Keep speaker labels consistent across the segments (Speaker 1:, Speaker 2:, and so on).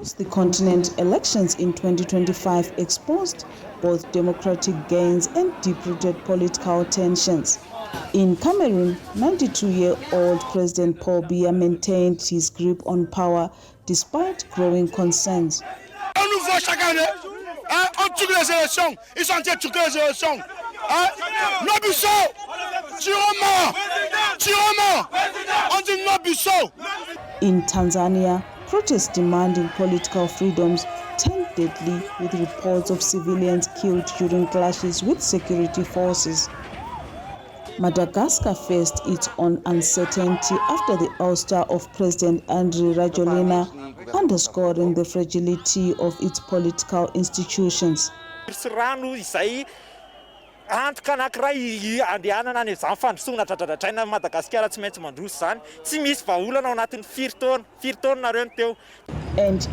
Speaker 1: Across the continent, elections in 2025 exposed both democratic gains and deep-rooted political tensions. In Cameroon, 92-year-old President Paul Biya maintained his grip on power despite growing concerns.
Speaker 2: On nous voit chaque année, on tue les élections, ils sont en train de tuer les élections. Nobiso, Chiroma, on dit Nobiso.
Speaker 1: In Tanzania, protests demanding political freedoms turned deadly with reports of civilians killed during clashes with security forces. Madagascar faced its own uncertainty after the ouster of President Andry Rajoelina, underscoring the fragility of its political institutions. And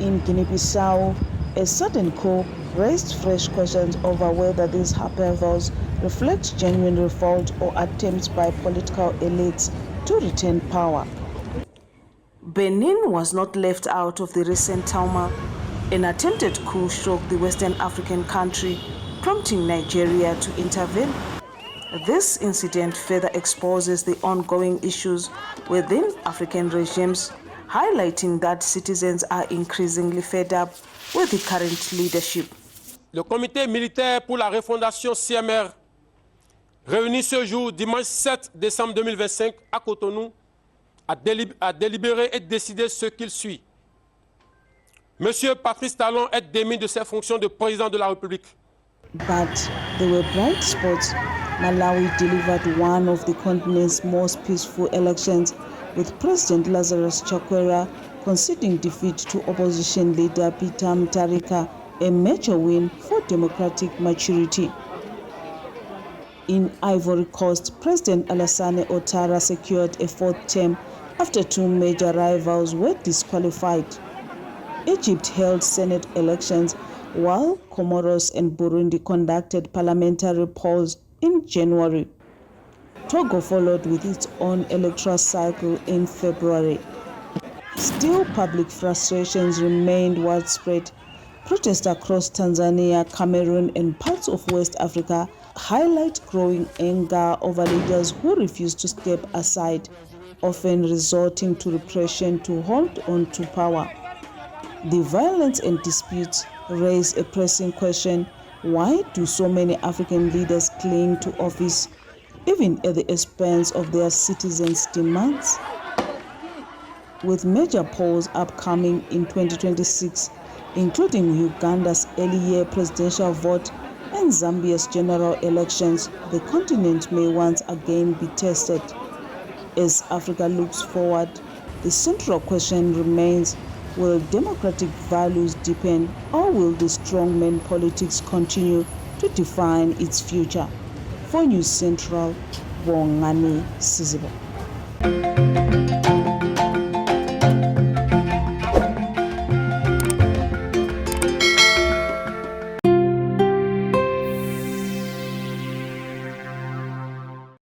Speaker 1: in Guinea-Bissau, a sudden coup raised fresh questions over whether these upheavals reflect genuine revolt or attempts by political elites to retain power. Benin was not left out of the recent turmoil. An attempted coup shook the Western African country, prompting Nigeria to intervene. This incident further exposes the ongoing issues within African regimes, highlighting that citizens are increasingly fed up with the current leadership.
Speaker 3: Le comité militaire pour la refondation CMR, réuni ce jour, dimanche 7 décembre 2025, à Cotonou, a délibéré et décidé ce qu'il suit. Monsieur Patrice Talon est démis de ses fonctions de président de la République.
Speaker 1: But there were bright spots. Malawi delivered one of the continent's most peaceful elections, with President Lazarus Chakwera conceding defeat to opposition leader Peter Mutharika, a major win for democratic maturity. In Ivory Coast, President Alassane Ouattara secured a fourth term after two major rivals were disqualified. Egypt held Senate elections, while Comoros and Burundi conducted parliamentary polls in January. Togo followed with its own electoral cycle in February. Still, public frustrations remained widespread. Protests across Tanzania, Cameroon, and parts of West Africa highlight growing anger over leaders who refuse to step aside, often resorting to repression to hold on to power. The violence and disputes raise a pressing question: why do so many African leaders cling to office, even at the expense of their citizens' demands? With major polls upcoming in 2026, including Uganda's early-year presidential vote and Zambia's general elections, the continent may once again be tested. As Africa looks forward, the central question remains: will democratic values deepen, or will the strongman politics continue to define its future? For News Central, Bongani, Siziba.